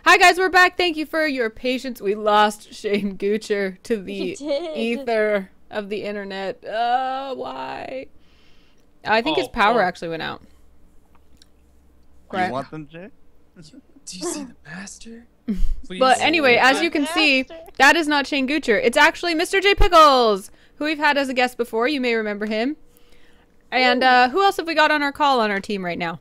Hi guys, we're back. Thank you for your patience. We lost Shane Goocher to the ether of the internet. Why? I think his power actually went out. You want them, Jay? Do you see the master? But anyway, as you can see, that is not Shane Goocher. It's actually MrJPickles, who we've had as a guest before. You may remember him. And who else have we got on our call on our team right now?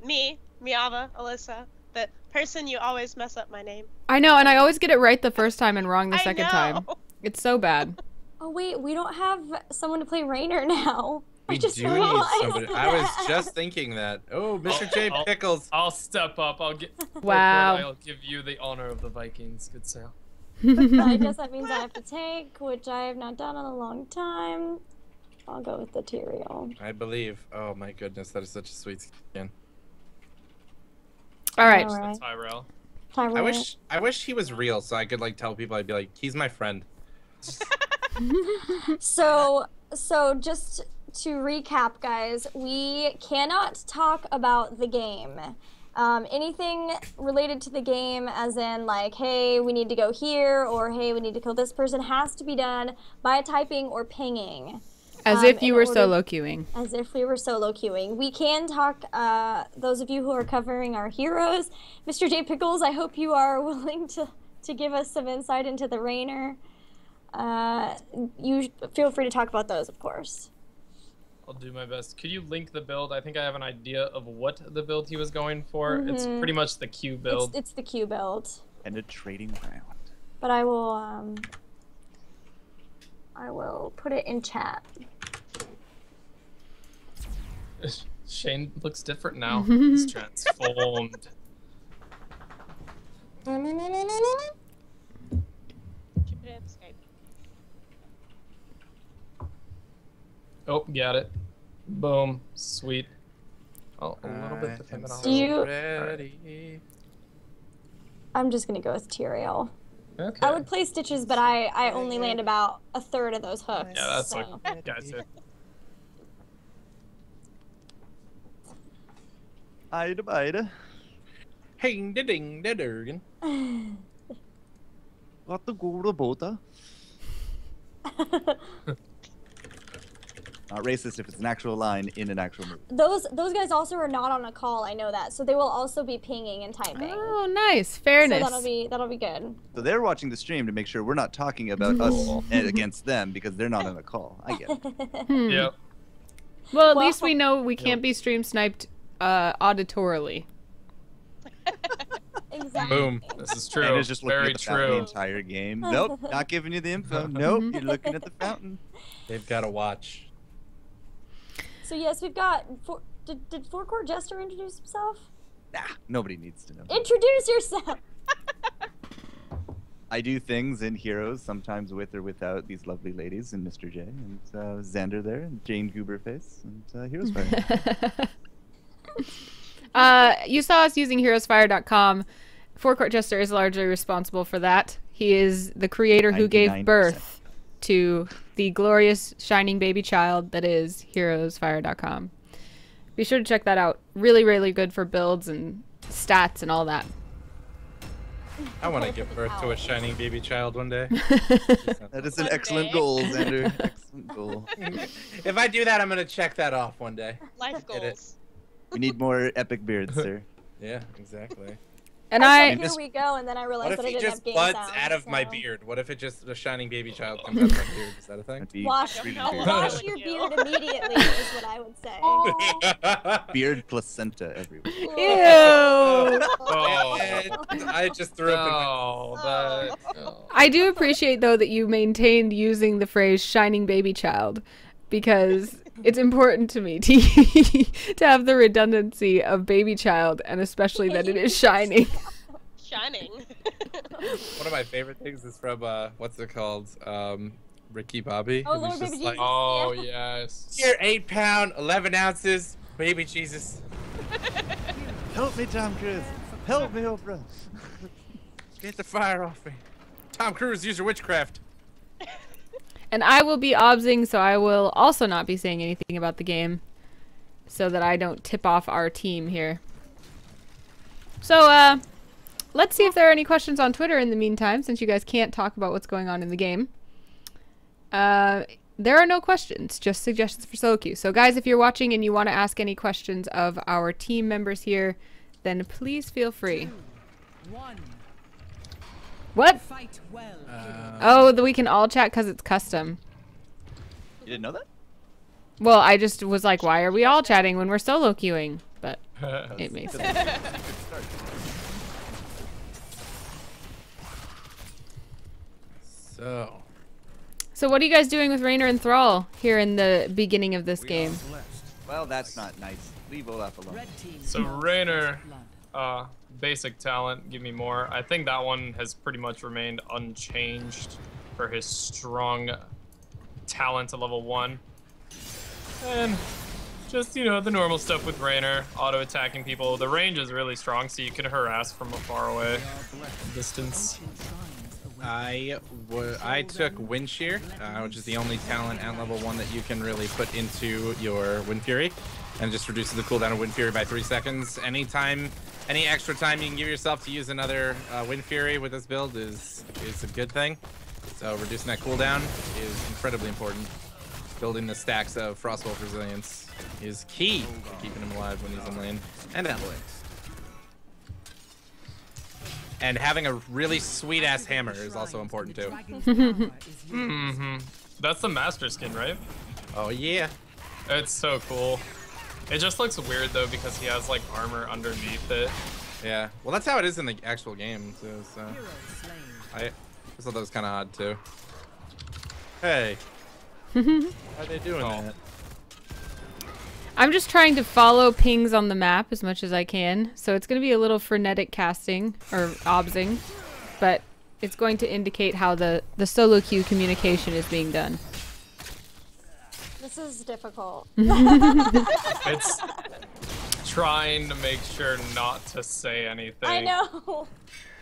Me, Miava, Alyssa, the person you always mess up my name. I know, and I always get it right the first time and wrong the second time. It's so bad. Oh wait, we don't have someone to play Rainer now. We do need somebody. I was just thinking that. Oh, MrJPickles. I'll step up. I'll get. Wow. I'll give you the honor of the Vikings. Good sale. I guess that means I have to take, which I have not done in a long time. I'll go with the Tyrael. I believe. Oh my goodness, that is such a sweet skin. All right. Tyrell. I wish he was real, so I could like tell people. I'd be like, he's my friend. So just to recap, guys, we cannot talk about the game. Anything related to the game, as in like, hey, we need to go here, or hey, we need to kill this person, has to be done by typing or pinging. As if you were solo queuing. As if we were solo queuing. We can talk, those of you who are covering our heroes. MrJPickles, I hope you are willing to give us some insight into the Rainer. You feel free to talk about those, of course. I'll do my best. Could you link the build? I think I have an idea of what the build he was going for. It's pretty much the Q build. It's the Q build. And a trading ground. But I will put it in chat. Shane looks different now. He's transformed. Keep it in Skype. Oh, got it. Boom. Sweet. Oh, a little bit dependent on. Do you? Ready. I'm just gonna go with Tyrael. Okay. I would play Stitches, but I only land about a third of those hooks. Yeah, that's so. like gotcha. Beide. Hing da ding da durgan. Wat de gode bota. Not racist if it's an actual line in an actual movie. Those guys also are not on a call. I know that, so they will also be pinging and typing. Oh, nice. Fairness. So that'll be good. So they're watching the stream to make sure we're not talking about us and against them because they're not on a call. I get it. Yep. Well, at least we know we can't be stream sniped auditorily. Exactly. Boom. This is true. And it's just looking Very at the fountain the true. entire game. Nope, not giving you the info. Nope, you're looking at the fountain. They've got to watch. So yes, we've got. Did Forecourt Jester introduce himself? Nah, nobody needs to know. Introduce yourself. I do things in Heroes, sometimes with or without these lovely ladies and Mr. J and Xander there and Jane Gooberface and Heroes Fire. You saw us using heroesfire.com. Forecourt Jester is largely responsible for that. He is the creator who gave 99%. birth to the glorious shining baby child that is heroesfire.com. Be sure to check that out. Really, really good for builds and stats and all that. I want to give birth to a shining baby child one day. That is an excellent goal, Xander. Excellent goal. If I do that, I'm going to check that off one day. Life goals. We need more epic beards, sir. Yeah, exactly. And I said, here we go, and then I What realized if that I he didn't just have game buds sound, out of my so. beard? What if it just a shining baby child comes out of my beard? Is that a thing? That'd be Wash really know. weird. wash your beard immediately is what I would say. Beard placenta everywhere. Ew! Oh, I just threw up in my... I do appreciate, though, that you maintained using the phrase shining baby child, because it's important to me to have the redundancy of baby child, and especially that it is shining. Shining. One of my favorite things is from, what's it called? Ricky Bobby. Oh, It was Lord, just baby like, Jesus. oh, Yeah. yes. Here, 8 pound, 11 ounces, baby Jesus. Help me, Tom Cruise. Help me, Oprah. Get the fire off me. Tom Cruise, use your witchcraft. And I will be obsing, so I will also not be saying anything about the game, so that I don't tip off our team here. So, let's see if there are any questions on Twitter in the meantime, since you guys can't talk about what's going on in the game. There are no questions, just suggestions for solo queue. So guys, if you're watching and you want to ask any questions of our team members here, then please feel free. 2, 1. What? Fight well. Oh, we can all chat because it's custom. You didn't know that? Well, I just was like, why are we all chatting when we're solo queuing? But it makes sense. Good start. So what are you guys doing with Raynor and Thrall here in the beginning of this game? Well, that's not nice. Leave Olaf alone. Red team. So Raynor, basic talent, give me more. I think that one has pretty much remained unchanged for his strong talent at level 1. And just, you know, the normal stuff with Raynor, auto-attacking people. The range is really strong, so you can harass from a far away distance. I took Wind Shear, which is the only talent at level 1 that you can really put into your Wind Fury, and it just reduces the cooldown of Wind Fury by 3 seconds. Any extra time you can give yourself to use another Wind Fury with this build is a good thing. So reducing that cooldown is incredibly important. Building the stacks of Frostwolf resilience is key to keeping him alive when he's in lane and at lane. And having a really sweet-ass hammer is also important, too. That's the master skin, right? Oh, yeah. It's so cool. It just looks weird, though, because he has, like, armor underneath it. Yeah. Well, that's how it is in the actual game, too, so... I thought that was kind of odd, too. Hey. How are they doing that? I'm just trying to follow pings on the map as much as I can, so it's going to be a little frenetic casting, or obsing, but it's going to indicate how the solo queue communication is being done. This is difficult. It's trying to make sure not to say anything. I know.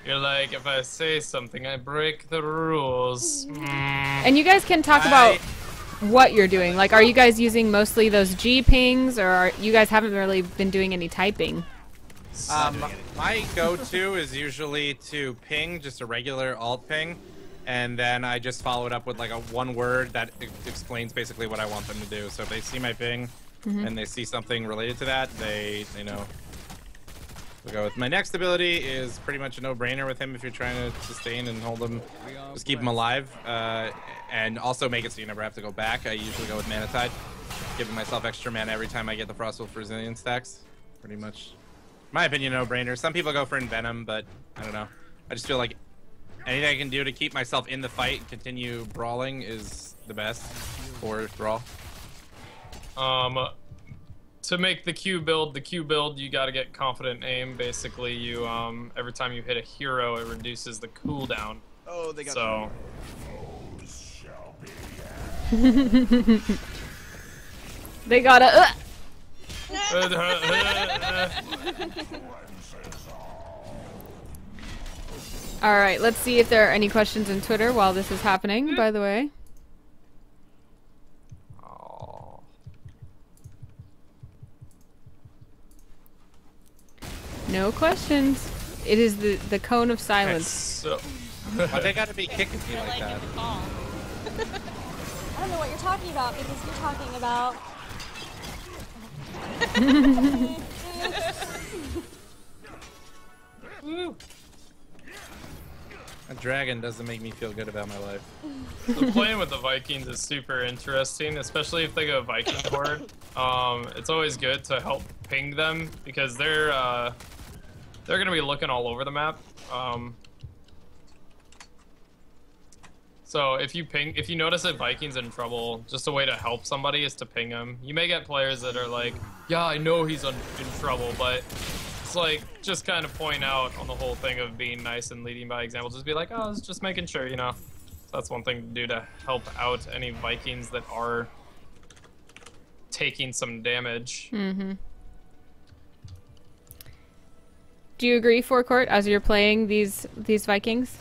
You're like, if I say something, I break the rules. And you guys can talk about what you're doing. Like, are you guys using mostly those G pings, or are you guys haven't really been doing any typing? My go-to is usually to ping, just a regular alt ping, and then I just follow it up with like a one word that explains basically what I want them to do. So if they see my ping and they see something related to that, they know. We'll go with my next ability is pretty much a no-brainer with him if you're trying to sustain and hold him, just keep him alive, and also make it so you never have to go back. I usually go with Mana Tide, giving myself extra mana every time I get the Frostwolf Resilience stacks. Pretty much, in my opinion, no-brainer. Some people go for Envenom, but I don't know. I just feel like anything I can do to keep myself in the fight and continue brawling is the best for Thrall. To make the Q build, you gotta get confident aim. Basically, you every time you hit a hero, it reduces the cooldown. Oh, they got so. They gotta. All right, let's see if there are any questions in Twitter while this is happening. By the way. No questions. It is the cone of silence. So... Why they gotta be kicking me like that? I don't know what you're talking about because you're talking about. A dragon doesn't make me feel good about my life. So playing with the Vikings is super interesting, especially if they go Viking horde. It's always good to help ping them because they're gonna be looking all over the map. So if you notice that Viking's in trouble, just a way to help somebody is to ping him. You may get players that are like, yeah, I know he's in trouble, but it's like, just kind of point out on the whole thing of being nice and leading by example. Just be like, oh, I was just making sure, you know. So that's one thing to do to help out any Vikings that are taking some damage. Mm-hmm. Do you agree, Forecourt, as you're playing these Vikings?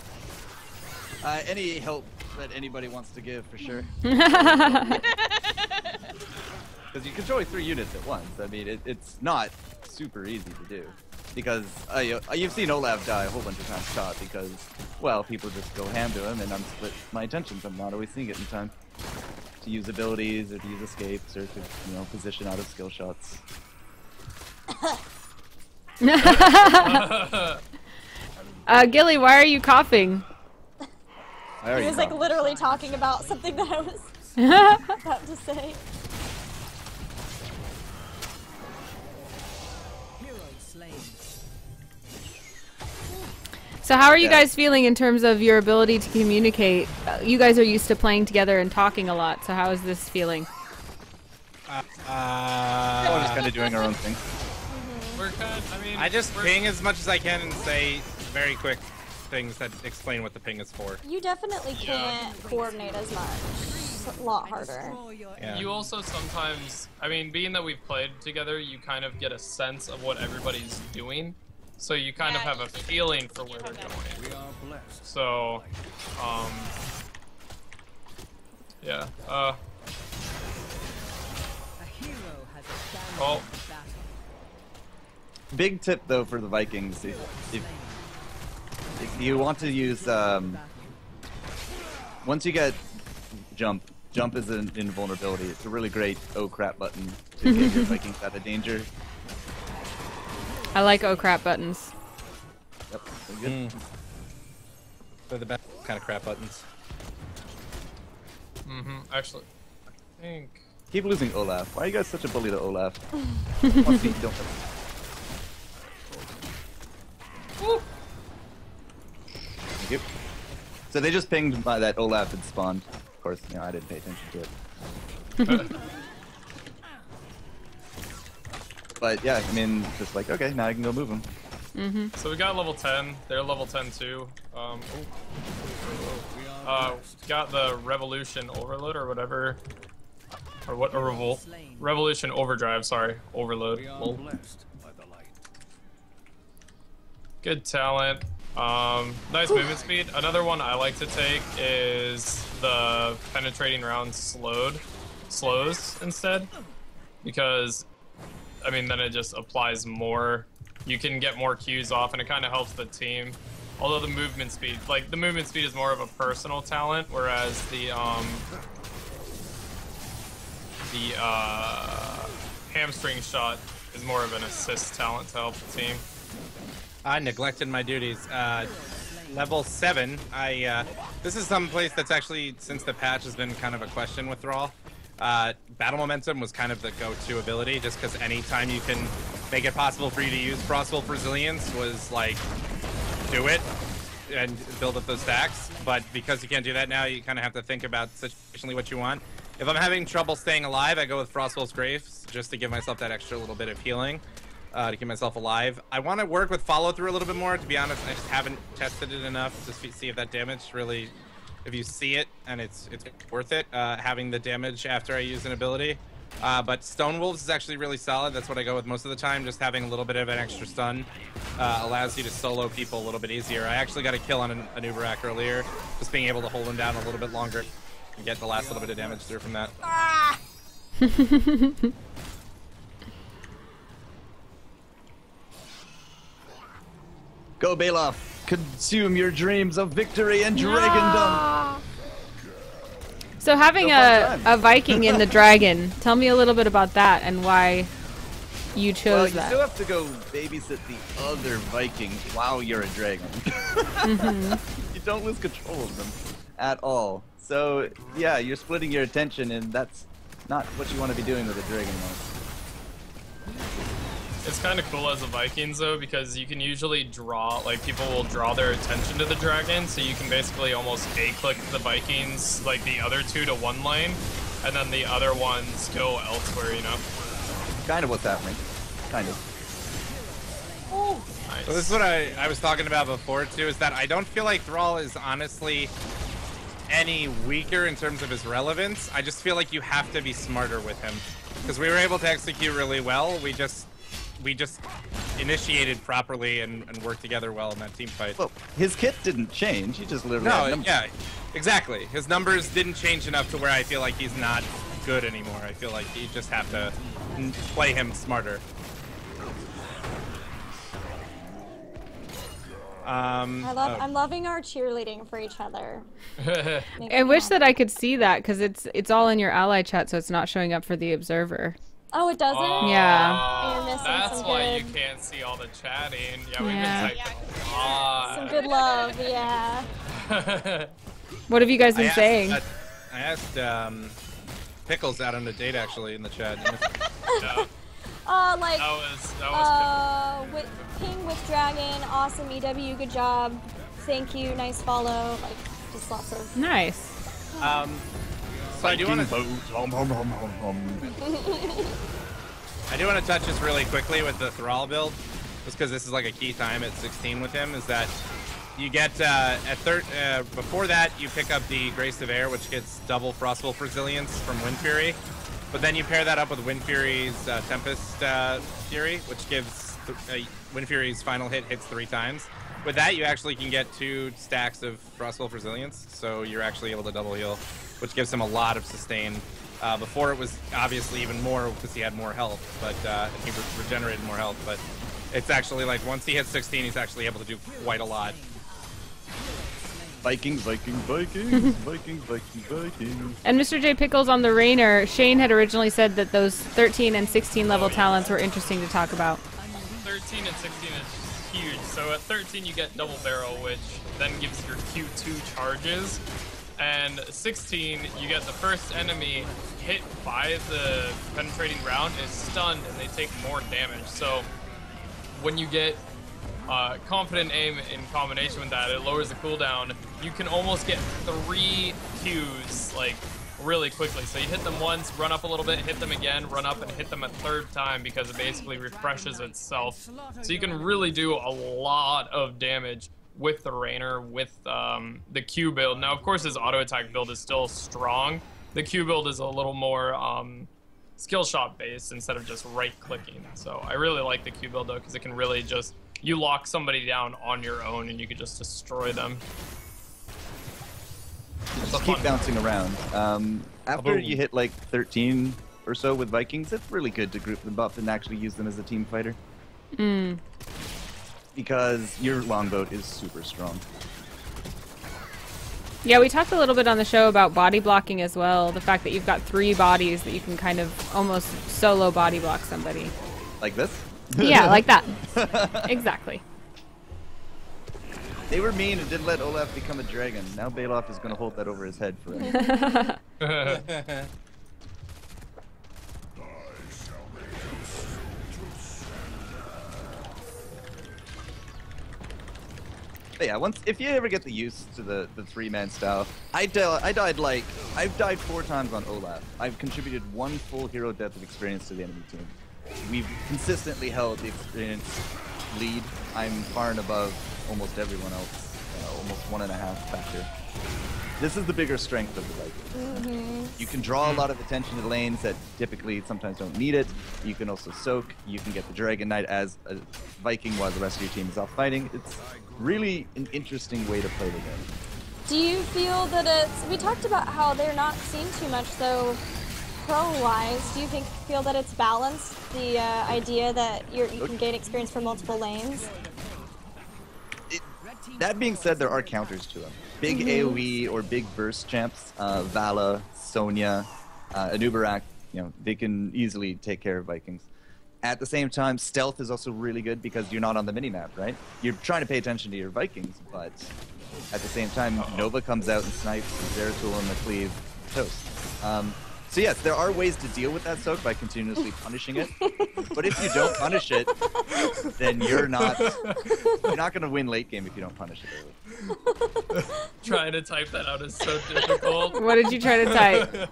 Any help that anybody wants to give, for sure. Because you control 3 units at once. I mean, it's not super easy to do. because you've seen Olaf die a whole bunch of times top because, well, people just go ham to him, and I'm split my attention, so I'm not always seeing it in time to use abilities or to use escapes or to, you know, position out of skill shots. Gilly, why are you coughing? He was like literally talking about something that I was about to say. So how are you guys feeling in terms of your ability to communicate? You guys are used to playing together and talking a lot, so how is this feeling? We're just kind of doing our own thing. We're kind of, I mean, I just ping as much as I can and say very quick things that explain what the ping is for. You definitely can't coordinate as much. It's a lot harder. Yeah. You also sometimes, I mean, being that we've played together, you kind of get a sense of what everybody's doing. So you kind of have a feeling for where they're going. So, yeah. Oh. Big tip though for the Vikings, if you want to use once you get jump is an invulnerability. It's a really great oh crap button to get your Vikings out of danger. I like oh crap buttons. Yep, they're good. They're the best kind of crap buttons. Actually, I think. Keep losing Olaf. Why are you guys such a bully to Olaf? Don't Thank you. So they just pinged by that Olaf had spawned. Of course, you know, I didn't pay attention to it. But yeah, I mean, just like, okay, now I can go move them. So we got level 10. They're level 10 too. Got the Revolution Overload or whatever. Or what? A Revolt. Revolution Overdrive, sorry. Overload. Lol. Good talent. Nice movement speed. Another one I like to take is the penetrating round slows instead. Because, I mean, then it just applies more. You can get more Qs off and it kind of helps the team. Although the movement speed, like the movement speed is more of a personal talent, whereas the hamstring shot is more of an assist talent to help the team. I neglected my duties. Level 7, this is some place that's actually, since the patch, has been kind of a question with Thrall. Battle Momentum was kind of the go-to ability, just because anytime you can make it possible for you to use Frostwolf Resilience was like, do it and build up those stacks. But because you can't do that now, you kind of have to think about situationally what you want. If I'm having trouble staying alive, I go with Frostwolf's Graves, just to give myself that extra little bit of healing. To keep myself alive. I want to work with follow through a little bit more. To be honest, I just haven't tested it enough to see if that damage really, if you see it and it's worth it, having the damage after I use an ability. But Stone Wolves is actually really solid. That's what I go with most of the time. Just having a little bit of an extra stun allows you to solo people a little bit easier. I actually got a kill on an Uberak earlier, just being able to hold him down a little bit longer and get the last little bit of damage through from that. Go Baloth, consume your dreams of victory and dragondom. So having a Viking in the dragon, tell me a little bit about that and why you chose that. You still have to go babysit the other Vikings while you're a dragon. You don't lose control of them at all. So yeah, you're splitting your attention, and that's not what you want to be doing with a dragon mode. It's kind of cool as a Vikings though, because you can usually draw, like people will draw their attention to the dragon, so you can basically almost A-click the Vikings, like the other two to one lane, and then the other ones go elsewhere, you know? Kind of what's happening. Kind of. Oh, nice. So this is what I was talking about before too, is that I don't feel like Thrall is honestly any weaker in terms of his relevance. I just feel like you have to be smarter with him. Because we were able to execute really well, we just initiated properly and worked together well in that team fight. Well, his kit didn't change. He just literally had numbers. Yeah, exactly. His numbers didn't change enough to where I feel like he's not good anymore. I feel like you just have to play him smarter. I'm loving our cheerleading for each other. I wish that I could see that because it's all in your ally chat, so it's not showing up for the observer. Oh, it doesn't? Yeah. You're missing That's some why good... you can't see all the chatting. Yeah, we've Yeah. been typing a lot. Some good love, yeah. What have you guys been saying? I asked Pickles out on a date actually in the chat. Yeah. Like, That was with Ping with Dragon, awesome EW, good job. Thank you, nice follow. Like, just lots of... Nice. So I do want to touch just really quickly with the Thrall build, just because this is like a key time at 16 with him, is that you get before that you pick up the Grace of Air, which gets double Frostwolf resilience from Wind Fury, but then you pair that up with Wind Fury's Tempest Fury, which gives Wind Fury's final hits 3 times. With that, you actually can get 2 stacks of Frostwolf resilience, so you're actually able to double heal, which gives him a lot of sustain. Before it was obviously even more because he had more health, but he regenerated more health. But it's actually like once he hits 16, he's actually able to do quite a lot. Vikings, Vikings, Vikings, Vikings, Vikings, Vikings. And MrJPickles on the Rainer, Shane had originally said that those 13 and 16 level talents were interesting to talk about. 13 and 16 is huge. So at 13 you get double barrel, which then gives your Q2 charges. And 16, you get the first enemy hit by the penetrating round is stunned and they take more damage. So when you get confident aim in combination with that, it lowers the cooldown. You can almost get 3 Qs like really quickly. So you hit them once, run up a little bit, hit them again, run up and hit them a 3rd time because it basically refreshes itself. So you can really do a lot of damage with the Rainer, with the Q build. Now, of course, his auto attack build is still strong. The Q build is a little more skill shot based instead of just right clicking. So I really like the Q build though, because it can really just, you lock somebody down on your own and you can just destroy them. Just keep bouncing around. After you hit like 13 or so with Vikings, it's really good to group them up and actually use them as a team fighter. Because your longboat is super strong. Yeah, we talked a little bit on the show about body blocking as well. The fact that you've got 3 bodies that you can kind of almost solo body block somebody. Like this? Yeah, like that. Exactly. They were mean and didn't let Olaf become a dragon. Now Baloth is going to hold that over his head forever. But yeah, if you ever get the use to the 3-man style, I've died 4 times on Olaf. I've contributed 1 full hero death of experience to the enemy team. We've consistently held the experience lead. I'm far and above almost everyone else, almost 1.5 factor. This is the bigger strength of the Viking. You can draw a lot of attention to lanes that typically sometimes don't need it. You can also soak. You can get the Dragon Knight as a Viking while the rest of your team is off fighting. It's really an interesting way to play the game. Do you feel that it's... We talked about how they're not seen too much, though, pro-wise. Do you feel that it's balanced, the idea that you can gain experience from multiple lanes? That being said, there are counters to them. Big AoE or big burst champs, Vala, Sonya, Anubarak, they can easily take care of Vikings. At the same time, stealth is also really good because you're not on the minimap, right? You're trying to pay attention to your Vikings, but at the same time, Nova comes out and snipes Zeratul and the cleave toast. So yes, there are ways to deal with that soak by continuously punishing it. But if you don't punish it, then you're not going to win late game if you don't punish it early. Trying to type that out is so difficult. What did you try to type?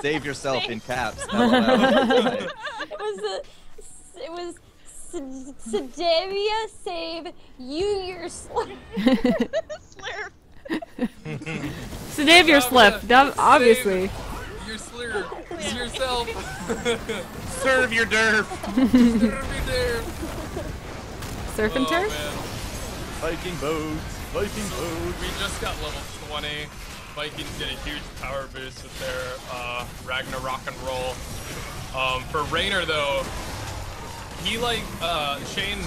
Save yourself in caps. It was Sedavia save you your slurp. Save your slip, obviously. Your slurp. Yourself. Serve your derp. Serve your derp. Surf and turf? Man. Viking boats. Viking boats. We just got level 20. Vikings get a huge power boost with their Ragnarok and roll. For Rainer though, he Shane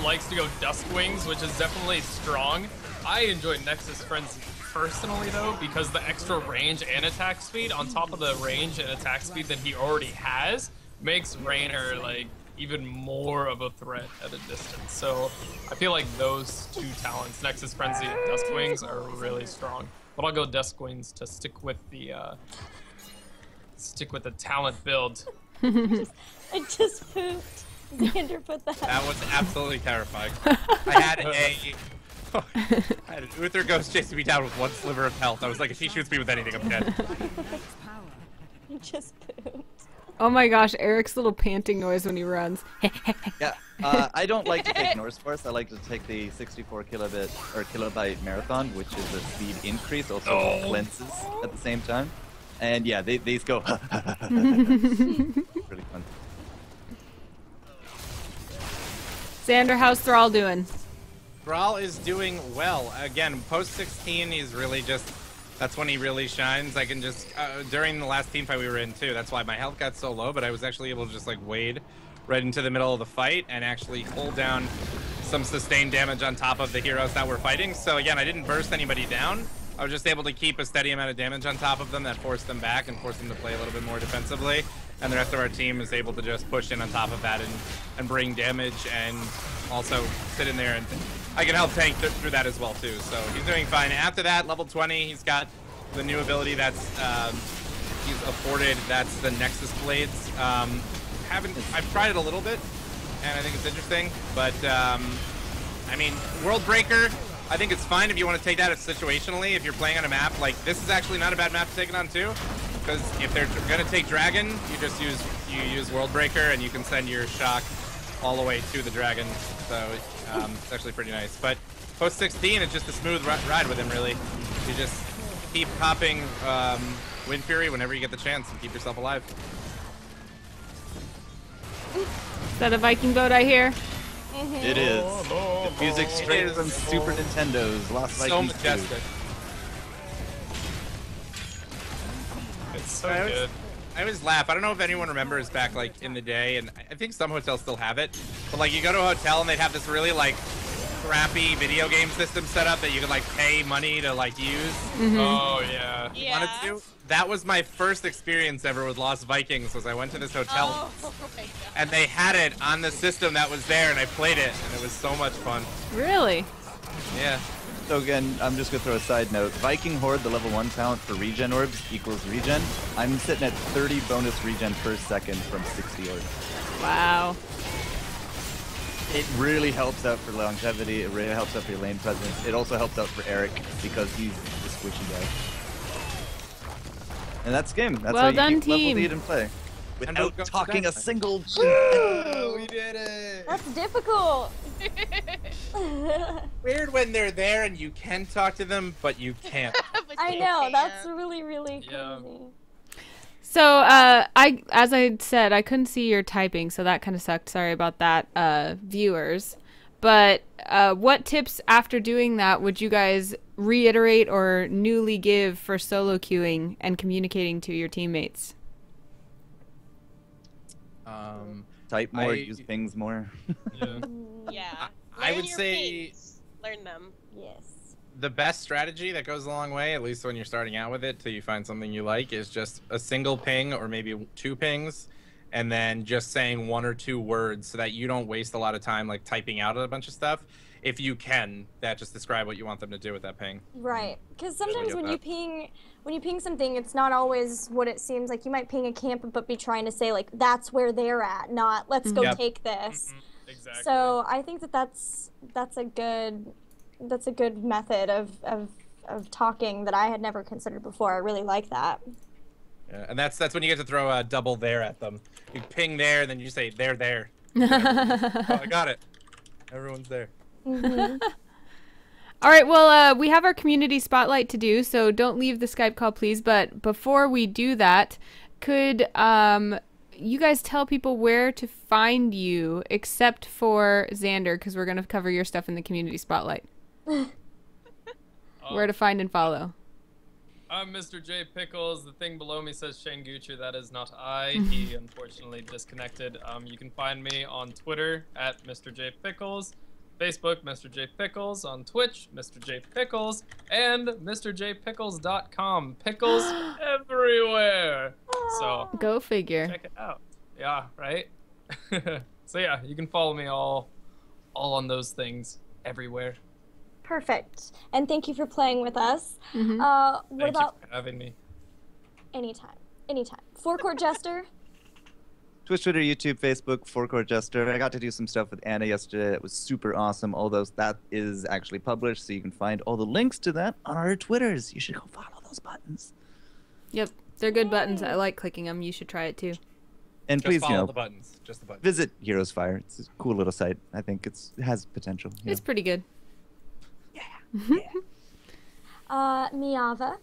likes to go Dusk Wings, which is definitely strong. I enjoy Nexus Frenzy personally though, because the extra range and attack speed on top of the range and attack speed that he already has makes Raynor like even more of a threat at a distance. So I feel like those two talents, Nexus Frenzy and Dusk Wings, are really strong. But I'll go Dusk Wings to stick with the talent build. I just pooped. Xander put that. That was absolutely terrifying. I had an Uther Ghost chasing me down with one sliver of health. I was like, if he shoots me with anything, I'm dead. I just pooped. Oh my gosh, Eric's little panting noise when he runs. Yeah, I don't like to take Norse Force. I like to take the 64 kilobyte marathon, which is a speed increase, also cleanses at the same time. And yeah, these go. Really fun. Xander, how's Thrall doing? Thrall is doing well. Again, post 16, he's really just. That's when he really shines. I can just, during the last team fight we were in too, that's why my health got so low, but I was actually able to just like wade right into the middle of the fight and actually hold down some sustained damage on top of the heroes that were fighting. So again, I didn't burst anybody down. I was just able to keep a steady amount of damage on top of them that forced them back and forced them to play a little bit more defensively. And the rest of our team is able to just push in on top of that and bring damage and also sit in there and I can help tank through that as well too. So he's doing fine. After that, level 20, he's got the new ability that's he's afforded. That's the Nexus Blades. I've tried it a little bit, and I think it's interesting. But I mean, World Breaker, I think it's fine if you want to take that situationally. If you're playing on a map like this, is actually not a bad map to take it on too. Because if they're gonna take Dragon, you just use World Breaker, and you can send your shock all the way to the Dragon. So it's actually pretty nice. But post 16, it's just a smooth ride with him, really. You just keep popping Wind Fury whenever you get the chance and keep yourself alive. Is that a Viking boat I hear? It is. The music straight from Super Nintendo's Lost Vikings 2. So majestic. It's so good. I always laugh. I don't know if anyone remembers back like in the day, and I think some hotels still have it. But like you go to a hotel and they'd have this really like crappy video game system set up that you could like pay money to like use. Oh yeah. Wanted to. That was my first experience ever with Lost Vikings. Was I went to this hotel and they had it on the system that was there, and I played it, and it was so much fun. Really? Yeah. So again, I'm just gonna throw a side note. Viking Horde, the level 1 talent for regen orbs equals regen. I'm sitting at 30 bonus regen per second from 60 orbs. Wow. It really helps out for longevity. It really helps out for your lane presence. It also helps out for Eric because he's the squishy guy. And that's game. That's Well how you done, keep level team. lead and play. Without talking a single. Oh, we did it. That's difficult. Weird when they're there and you can talk to them, but you can't. I know, that's really, really crazy. Yeah. So, as I said, I couldn't see your typing, so that kind of sucked. Sorry about that, viewers. But what tips after doing that would you guys reiterate or newly give for solo queuing and communicating to your teammates? Type more, use pings more. Yeah. Yeah. I Learn would your say pings. Learn them. Yes. the best strategy that goes a long way, at least when you're starting out with it, till you find something you like, is just a single ping or maybe 2 pings, and then just saying 1 or 2 words so that you don't waste a lot of time like typing out a bunch of stuff. If you can, that just describe what you want them to do with that ping. Right, because sometimes Really when you ping something, it's not always what it seems like. You might ping a camp, but be trying to say like that's where they're at, not let's go take this. Exactly. So I think that's a good method of talking that I had never considered before. I really like that. Yeah, and that's when you get to throw a double there at them. You ping there, and then you say they're there. Oh, I got it. Everyone's there. All right, well, we have our community spotlight to do, so don't leave the Skype call, please. But before we do that, could you guys tell people where to find you, except for Xander, because we're going to cover your stuff in the community spotlight. Where to find and follow. I'm MrJPickles. The thing below me says Shane Gucci. That is not I. He unfortunately disconnected. You can find me on Twitter at MrJPickles. Facebook, MrJPickles, on Twitch, MrJPickles, and MrJPickles.com. Pickles everywhere. So Go figure. check it out. Yeah, right? So yeah, you can follow me all on those things everywhere. Perfect. And thank you for playing with us. Mhm. What Thank about you for having me. anytime? Anytime. Forecourt Jester. Twitch, Twitter, YouTube, Facebook, Forecourt Jester. I got to do some stuff with Anna yesterday. It was super awesome. All those, that is actually published, so you can find all the links to that on our Twitters. You should go follow those buttons. Yep, they're good buttons. I like clicking them. You should try it too. And Just please, follow you know, the buttons. Just the buttons. visit Heroes Fire. It's a cool little site. I think it has potential. you It's know. pretty good. Miava.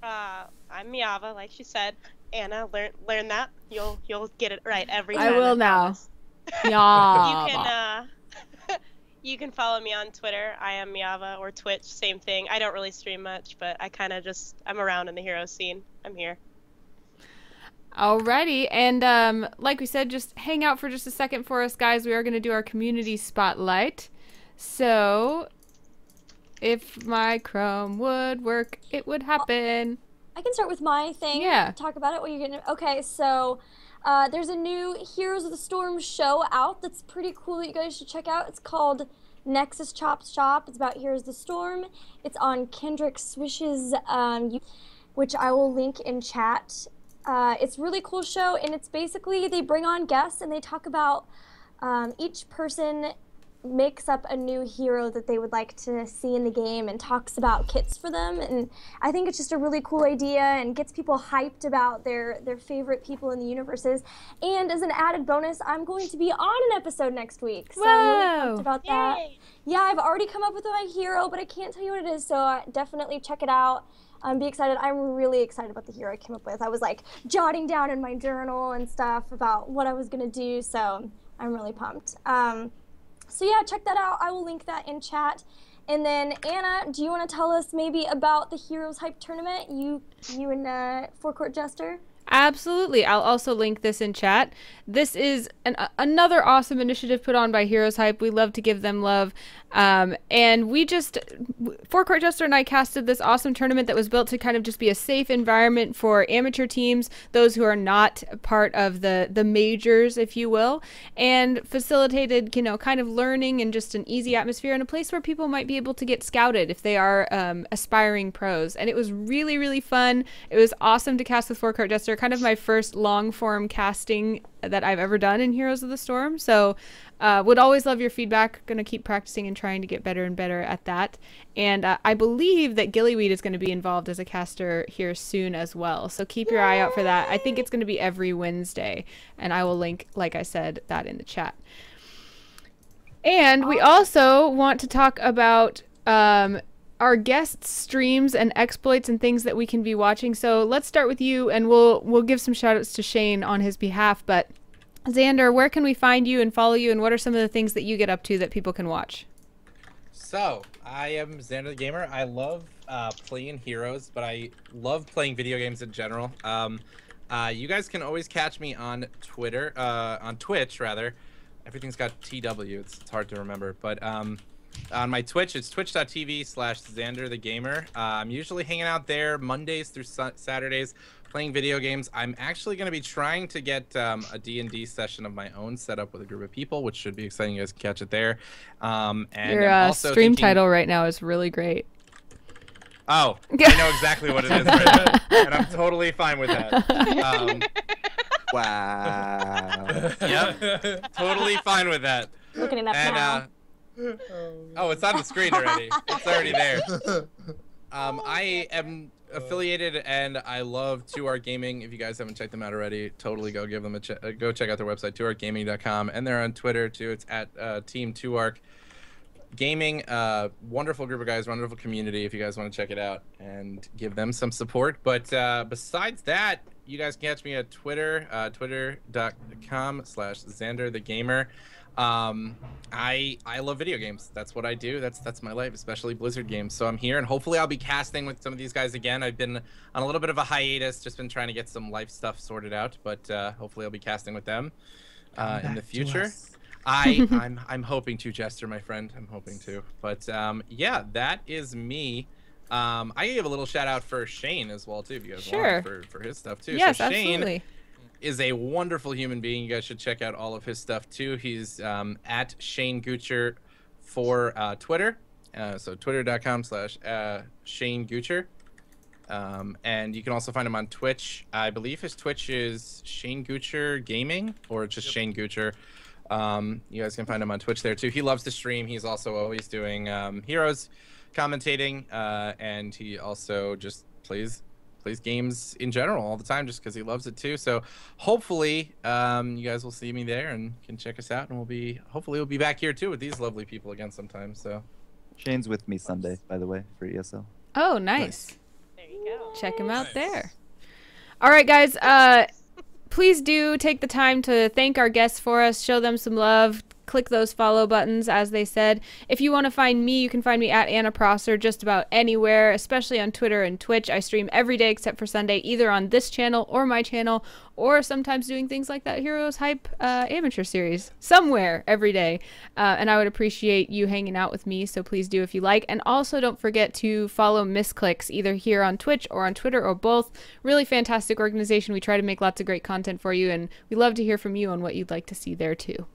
I'm Miava, like she said. Anna, learn that. You'll get it right every I time. will now. promise. Yeah. You can you can follow me on Twitter. I am Miava, or Twitch, same thing. I don't really stream much, but I kind of I'm around in the hero scene. I'm here. Alrighty, and like we said, just hang out for just a second for us, guys. We are going to do our community spotlight. So, if my Chrome would work, it would happen. I can start with my thing. Yeah. Talk about it. What you're gonna? Okay, so there's a new Heroes of the Storm show out that's pretty cool that you guys should check out. It's called Nexus Chop Shop. It's about Heroes of the Storm. It's on Kendrick Swish's, which I will link in chat. It's a really cool show, and it's basically they bring on guests and they talk about each person makes up a new hero that they would like to see in the game and talks about kits for them. And I think it's just a really cool idea and gets people hyped about their favorite people in the universes. And as an added bonus, I'm going to be on an episode next week. So I'm really pumped about that. Yay! Yeah, I've already come up with my hero, but I can't tell you what it is, so definitely check it out. Be excited. I'm really excited about the hero I came up with. I was like jotting down in my journal and stuff about what I was gonna do, so I'm really pumped. So yeah, check that out. I will link that in chat. And then Anna, do you want to tell us maybe about the Heroes Hype Tournament? You and Forecourt Jester? Absolutely. I'll also link this in chat. This is another awesome initiative put on by Heroes Hype. We love to give them love. And we just, Forecourt Jester and I casted this awesome tournament that was built to kind of just be a safe environment for amateur teams, those who are not part of the majors, if you will, and facilitated, you know, kind of learning and just an easy atmosphere and a place where people might be able to get scouted if they are aspiring pros. And it was really, really fun. It was awesome to cast with Forecourt Jester, kind of my first long form casting that I've ever done in Heroes of the Storm. So would always love your feedback. Going to keep practicing and trying to get better and better at that. And I believe that Gillyweed is going to be involved as a caster here soon as well. So keep your eye out for that. I think it's going to be every Wednesday. And I will link, like I said, that in the chat. And we also want to talk about our guests' streams and exploits and things that we can be watching. So let's start with you, and we'll give some shout outs to Shane on his behalf. But Xander, where can we find you and follow you, and what are some of the things that you get up to that people can watch? So, I am wZanderTheGamer. I love playing Heroes, but I love playing video games in general. You guys can always catch me on Twitter, on Twitch, rather. Everything's got TW, it's hard to remember. But on my Twitch, it's twitch.tv/wZanderTheGamer. I'm usually hanging out there Mondays through Saturdays, playing video games. I'm actually going to be trying to get a D&D session of my own set up with a group of people, which should be exciting. You guys can catch it there. And your I'm also stream title right now is really great. Oh, I know exactly what it is right now, and I'm totally fine with that. Wow. Yep, totally fine with that. Looking it up now. Oh, it's on the screen already. It's already there. I am affiliated, and I love 2Art Gaming. If you guys haven't checked them out already, totally go give them a go check out their website, 2artgaming.com, and they're on Twitter too. It's at Team 2Arc Gaming. Wonderful group of guys, wonderful community. If you guys want to check it out and give them some support. But besides that, you guys can catch me at Twitter, twitter.com/wZanderTheGamer. I love video games. That's what I do. That's my life, especially Blizzard games. So I'm here, and hopefully I'll be casting with some of these guys again. I've been on a little bit of a hiatus, just been trying to get some life stuff sorted out, but hopefully I'll be casting with them in the future. I'm hoping to, Jester, my friend. I'm hoping to. But yeah, that is me. I gave a little shout out for Shane as well too, if you guys want for his stuff too. Yes, so Shane absolutely. is a wonderful human being. You guys should check out all of his stuff too. He's at Shane Gucher for Twitter. So twitter.com/Shane Gucher. And you can also find him on Twitch. I believe his Twitch is Shane Gucher Gaming or just Shane Gucher. You guys can find him on Twitch there too. He loves to stream. He's also always doing Heroes commentating, and he also just plays games in general all the time just because he loves it too. So hopefully you guys will see me there and can check us out, and hopefully we'll be back here too with these lovely people again sometime. So Shane's with me Sunday, by the way, for ESL. Oh, nice. There you go. Check him out there. All right, guys. Please do take the time to thank our guests for us. Show them some love. Click those follow buttons, as they said. If you want to find me, you can find me at Anna Prosser just about anywhere, especially on Twitter and Twitch. I stream every day except for Sunday, either on this channel or my channel, or sometimes doing things like that Heroes Hype amateur series somewhere every day. And I would appreciate you hanging out with me, so please do if you like. And also don't forget to follow Misscliks, either here on Twitch or on Twitter or both. Really fantastic organization. We try to make lots of great content for you, and we love to hear from you on what you'd like to see there too.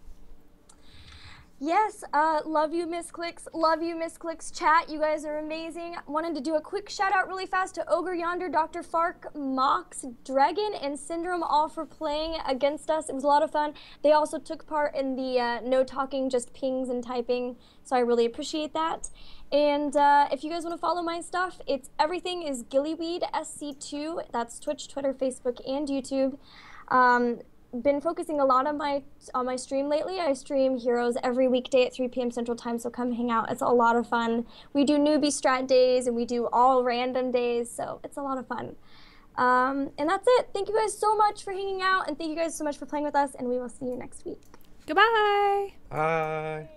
Yes, love you, Misscliks. Love you, Misscliks chat. You guys are amazing. Wanted to do a quick shout out really fast to Ogre Yonder, Dr. Fark, Mox, Dragon, and Syndrome, all for playing against us. It was a lot of fun. They also took part in the no talking, just pings and typing, so I really appreciate that. And if you guys want to follow my stuff, everything is Gillyweed SC2. That's Twitch, Twitter, Facebook, and YouTube. Been focusing a lot on my stream lately. I stream Heroes every weekday at 3 p.m. Central Time, so come hang out. It's a lot of fun. We do newbie strat days, and we do all random days, so it's a lot of fun. And that's it. Thank you guys so much for hanging out, and thank you guys so much for playing with us, and we will see you next week. Goodbye. bye.